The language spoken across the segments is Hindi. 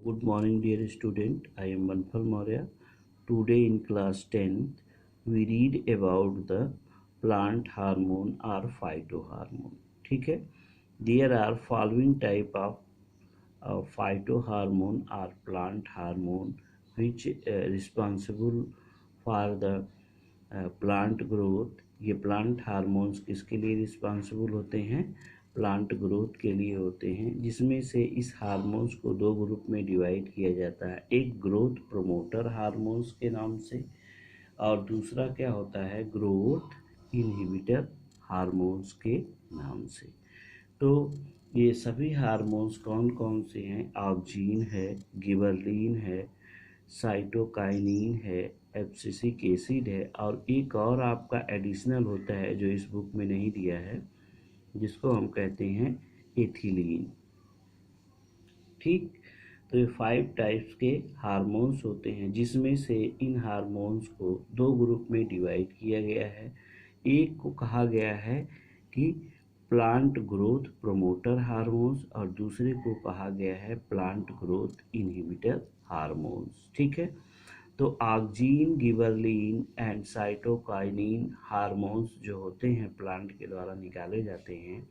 Good morning, dear student. I am Manfal Maurya. Today in class 10th, we read about the plant hormone or phytohormone. ठीक है. There are following type of phytohormone or plant hormone which responsible for the plant growth. ये प्लांट हार्मोन्स किसके लिए रिस्पॉन्सिबल होते हैं? प्लांट ग्रोथ के लिए होते हैं, जिसमें से इस हार्मोन्स को दो ग्रुप में डिवाइड किया जाता है. एक ग्रोथ प्रमोटर हार्मोन्स के नाम से और दूसरा क्या होता है, ग्रोथ इनहिबिटर हार्मोन्स के नाम से. तो ये सभी हार्मोन्स कौन कौन से हैं? ऑक्जीन है, गिबरलिन है, साइटोकाइनिन है, एब्सिसिक एसिड है और एक और आपका एडिशनल होता है जो इस बुक में नहीं दिया है, जिसको हम कहते हैं एथिलीन. ठीक. तो ये 5 टाइप्स के हार्मोन्स होते हैं, जिसमें से इन हार्मोन्स को दो ग्रुप में डिवाइड किया गया है. एक को कहा गया है कि प्लांट ग्रोथ प्रमोटर हार्मोन्स और दूसरे को कहा गया है प्लांट ग्रोथ इनहिबिटर हार्मोन्स. ठीक है. तो auxin, gibberellin and cytokinin hormones जो होते हैं प्लांट के द्वारा निकाले जाते हैं,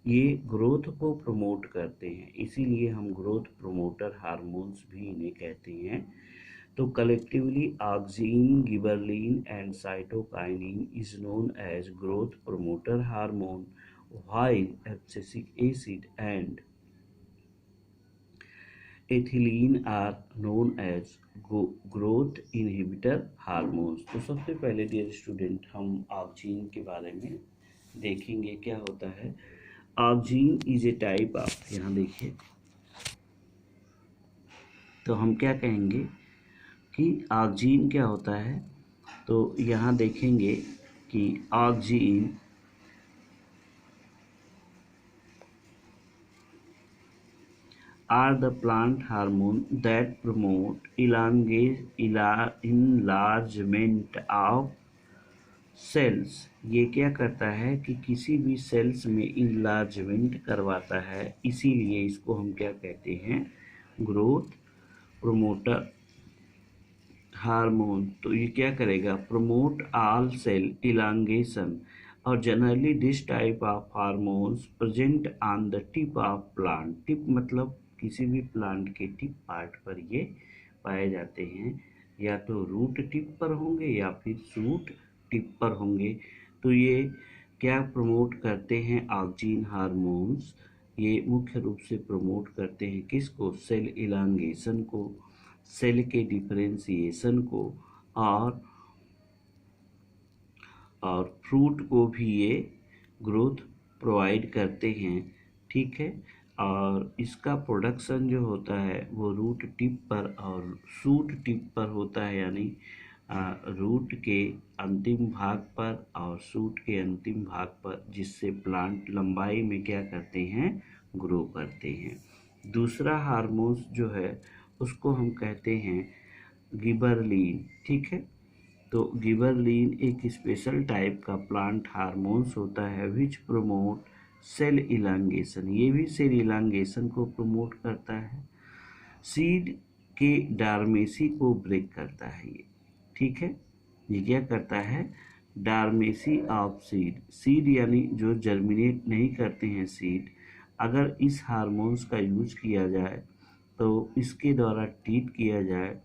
ये ग्रोथ को प्रमोट करते हैं, इसीलिए हम ग्रोथ प्रमोटर हार्मोन्स भी इन्हें कहते हैं. तो collectively auxin, gibberellin and cytokinin is known as growth promoter hormone, while abscisic acid and ethylene are known as growth inhibitor hormones. तो सबसे पहले डियर स्टूडेंट हम ऑक्जीन के बारे में देखेंगे क्या होता है. Auxin is a type of, यहाँ देखिए, तो हम क्या कहेंगे कि ऑक्जीन क्या होता है. तो यहाँ देखेंगे कि auxin are the plant hormone that promote enlargement of cells. ये क्या करता है कि किसी भी सेल्स में इनलार्जमेंट करवाता है, इसीलिए इसको हम क्या कहते हैं, ग्रोथ प्रमोटर हार्मोन. तो ये क्या करेगा, प्रमोट ऑल सेल इलांगेशन. और generally this type of hormones present on the tip of plant. Tip मतलब किसी भी प्लांट के टिप पार्ट पर ये पाए जाते हैं, या तो रूट टिप पर होंगे या फिर शूट टिप पर होंगे. तो ये क्या प्रमोट करते हैं, ऑक्जीन हार्मोन्स. ये मुख्य रूप से प्रमोट करते हैं किसको, सेल इलांगेशन को, सेल के डिफरेंशिएशन को, और फ्रूट को भी ये ग्रोथ प्रोवाइड करते हैं. ठीक है. और इसका प्रोडक्शन जो होता है वो रूट टिप पर और शूट टिप पर होता है, यानी रूट के अंतिम भाग पर और शूट के अंतिम भाग पर, जिससे प्लांट लंबाई में क्या करते हैं, ग्रो करते हैं. दूसरा हार्मोन्स जो है उसको हम कहते हैं गिबरलिन. ठीक है. तो गिबरलिन एक स्पेशल टाइप का प्लांट हार्मोन्स होता है विच प्रोमोट सेल इलांगेशन. ये भी सेल इलांगेशन को प्रमोट करता है. सीड के डार्मेसी को ब्रेक करता है ये. ठीक है. ये क्या करता है, डार्मेसी ऑफ सीड. सीड यानी जो जर्मिनेट नहीं करते हैं सीड, अगर इस हार्मोन्स का यूज किया जाए, तो इसके द्वारा ट्रीट किया जाए,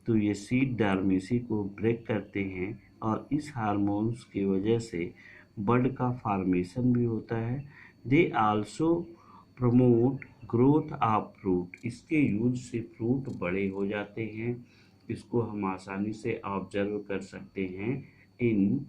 तो ये सीड डार्मेसी को ब्रेक करते हैं और इस हार्मोन्स की वजह से बड का फॉर्मेशन भी होता है. They also promote growth of fruit. इसके यूज से फ्रूट बड़े हो जाते हैं. इसको हम आसानी से ऑब्जर्व कर सकते हैं इन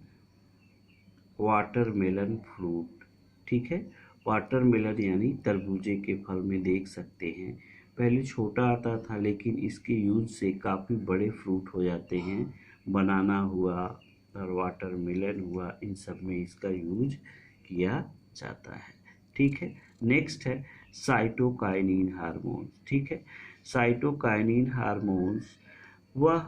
वाटरमेलन फ्रूट. ठीक है. वाटरमेलन यानी तरबूजे के फल में देख सकते हैं, पहले छोटा आता था लेकिन इसके यूज से काफ़ी बड़े फ्रूट हो जाते हैं. बनाना हुआ और वाटरमेलन हुआ, इन सब में इसका यूज किया जाता है. ठीक है. नेक्स्ट है साइटोकाइनिन हार्मोन्स. ठीक है. साइटोकाइनिन हार्मोन्स वह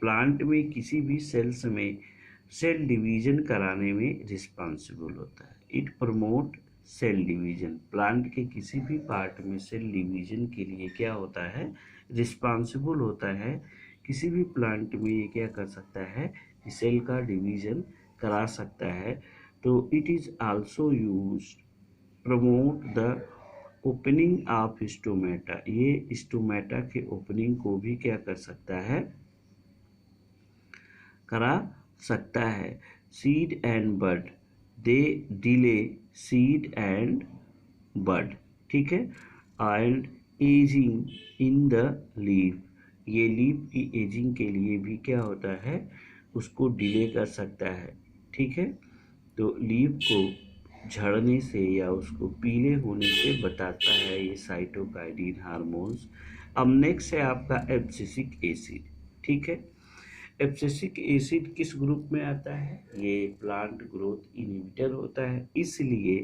प्लांट में किसी भी सेल डिवीजन कराने में रिस्पॉन्सिबल होता है. It promote sale division. Plant के किसी भी पार्ट में सेल डिवीजन के लिए क्या होता है, रिस्पॉन्सिबल होता है। किसी भी प्लांट में ये क्या कर सकता है, सेल का डिवीजन करा सकता है। तो it is also used promote the opening of stomata. ये स्टोमेटा के ओपनिंग को भी क्या कर सकता है, करा सकता है। Seed and bud, they delay seed and bud, ठीक है। And ageing in the leaf, ये लीफ की एजिंग के लिए भी क्या होता है, उसको डिले कर सकता है, ठीक है। तो लीफ को झड़ने से या उसको पीले होने से बताता है ये साइटोकाइनिन हार्मोन्स। अब नेक्स्ट है आपका एब्सिसिक एसिड, ठीक है। एब्सिसिक एसिड किस ग्रुप में आता है, ये प्लांट ग्रोथ इनहिबिटर होता है। इसलिए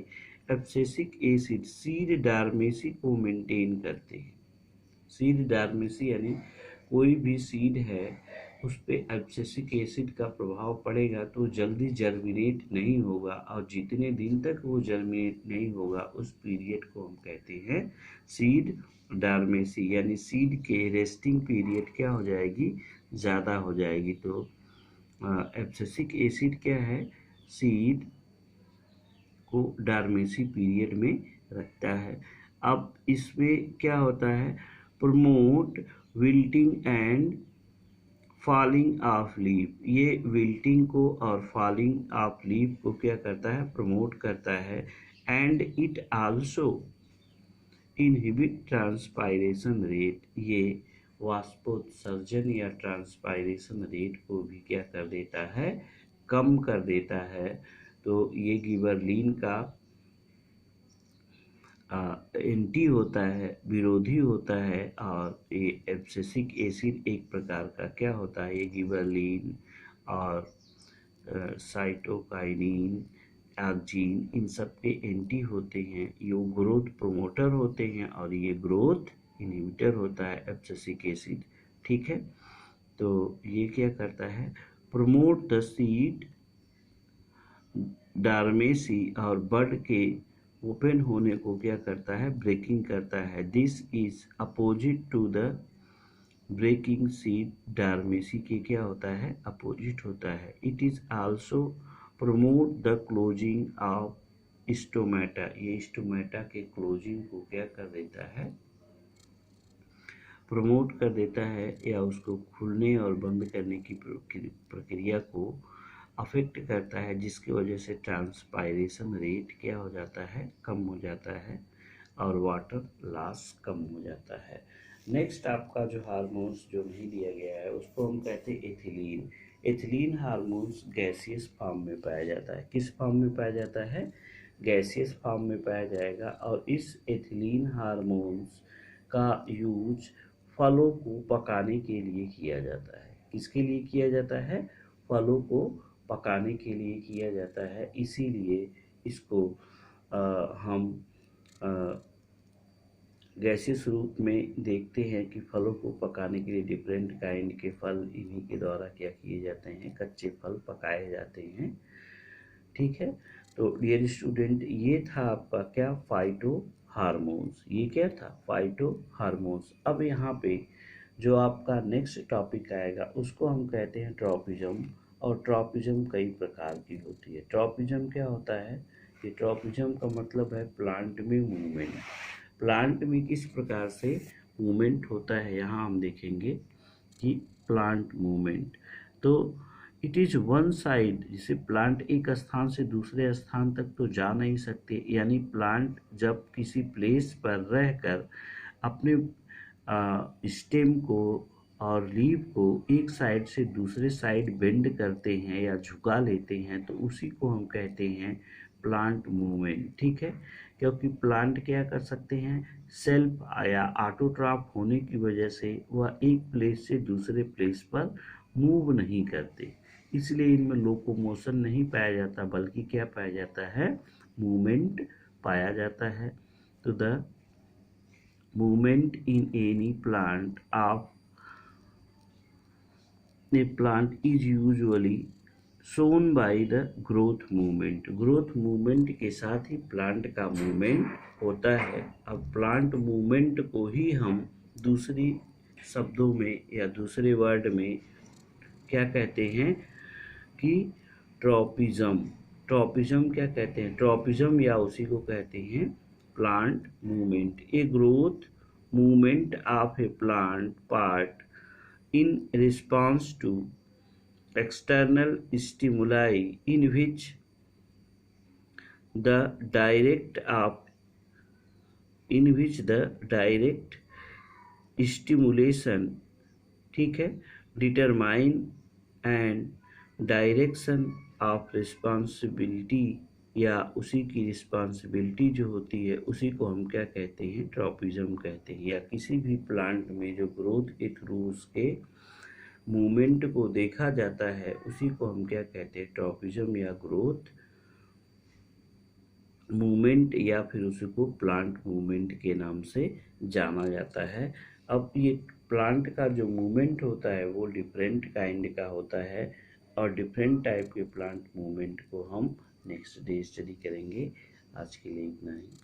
एब्सिसिक एसिड सीड डार्मेसी को मेंटेन करते हैं। सीड डार्मेसी यानी कोई भी सीड है उस पे एब्सिसिक एसिड का प्रभाव पड़ेगा तो जल्दी जर्मिनेट नहीं होगा, और जितने दिन तक वो जर्मिनेट नहीं होगा उस पीरियड को हम कहते हैं सीड डार्मेसी, यानी सीड के रेस्टिंग पीरियड क्या हो जाएगी, ज़्यादा हो जाएगी। तो एब्सिसिक एसिड क्या है, सीड को डार्मेसी पीरियड में रखता है। अब इसमें क्या होता है, promote wilting and falling of leaf, ये विल्टिंग को और फॉलिंग ऑफ लीफ को क्या करता है, प्रमोट करता है। And it also inhibit transpiration rate, ये वाष्पोत्सर्जन या ट्रांसपायरेशन रेट को भी क्या कर देता है, कम कर देता है। तो ये गिबरलिन का एंटी होता है, विरोधी होता है। और ये एब्सिसिक एसिड एक प्रकार का क्या होता है, ये गिबरलिन और साइटोकाइनिन, एक्जिन, इन सब के एंटी होते हैं। ये ग्रोथ प्रोमोटर होते हैं और ये ग्रोथ इनहिबिटर होता है एब्सिसिक एसिड, ठीक है। तो ये क्या करता है, प्रमोट द सीड डार्मेसी और बड के ओपन होने को क्या करता है, ब्रेकिंग करता है। This is opposite to the breaking seed dormancy के क्या होता है, अपोजिट होता है। It is also promote the closing of stomata, ये स्टोमेटा के क्लोजिंग को क्या कर देता है, प्रमोट कर देता है, या उसको खुलने और बंद करने की प्रक्रिया को अफेक्ट करता है, जिसकी वजह से ट्रांसपायरेशन रेट क्या हो जाता है, कम हो जाता है और वाटर लॉस कम हो जाता है। नेक्स्ट आपका जो हार्मोन्स जो नहीं दिया गया है उसको हम कहते हैं ethylene. Ethylene hormones gaseous form में पाया जाता है। किस फॉर्म में पाया जाता है, गैसियस फॉर्म में पाया जाएगा। और इस एथिलीन हार्मोन्स का यूज फलों को पकाने के लिए किया जाता है। किसके लिए किया जाता है, फलों को पकाने के लिए किया जाता है। इसीलिए इसको हम गैसियस रूप में देखते हैं कि फलों को पकाने के लिए डिफरेंट काइंड के फल इन्हीं के द्वारा क्या किए जाते हैं, कच्चे फल पकाए जाते हैं, ठीक है। तो डियर स्टूडेंट, ये था आपका क्या, फाइटो हार्मोन्स। ये क्या था, फाइटो हार्मोन्स। अब यहाँ पे जो आपका नेक्स्ट टॉपिक आएगा उसको हम कहते हैं ट्रॉपिज्म। और ट्रॉपिज्म कई प्रकार की होती है। ट्रॉपिज्म क्या होता है, कि ट्रॉपिज्म का मतलब है प्लांट में मूवमेंट। प्लांट में किस प्रकार से मूवमेंट होता है, यहाँ हम देखेंगे कि प्लांट मूवमेंट। तो इट इज वन साइड, जैसे प्लांट एक स्थान से दूसरे स्थान तक तो जा नहीं सकते, यानी प्लांट जब किसी प्लेस पर रहकर अपने स्टेम को और लीव को एक साइड से दूसरे साइड बेंड करते हैं या झुका लेते हैं, तो उसी को हम कहते हैं प्लांट मूवमेंट, ठीक है। क्योंकि प्लांट क्या कर सकते हैं, सेल्फ या ऑटोट्रॉफ होने की वजह से वह एक प्लेस से दूसरे प्लेस पर मूव नहीं करते, इसलिए इनमें लोकोमोशन नहीं पाया जाता, बल्कि क्या पाया जाता है, मूवमेंट पाया जाता है। तो the movement in any plant of a plant is usually shown by the growth movement. Growth movement के साथ ही प्लांट का मूवमेंट होता है। अब प्लांट मूवमेंट को ही हम दूसरी शब्दों में या दूसरे वर्ड में क्या कहते हैं कि ट्रॉपिज्म। ट्रॉपिज्म क्या कहते हैं? ट्रॉपिज्म या उसी को कहते हैं plant movement. A growth movement of A plant part in response to external stimuli in which the direct stimulation, ठीक है, determine and direction of responsibility या उसी की रिस्पॉन्सिबिलिटी जो होती है उसी को हम क्या कहते हैं? ट्रॉपिज्म कहते हैं। या किसी भी प्लांट में जो ग्रोथ के थ्रू उसके मूवमेंट को देखा जाता है उसी को हम क्या कहते हैं? ट्रॉपिज्म या ग्रोथ मूवमेंट, या फिर उसी को प्लांट मूवमेंट के नाम से जाना जाता है। अब ये प्लांट का जो मूवमेंट होता है वो डिफरेंट काइंड का होता है और डिफरेंट टाइप के प्लांट मूवमेंट को हम नेक्स्ट डे स्टडी करेंगे। आज के लिए इतना ही।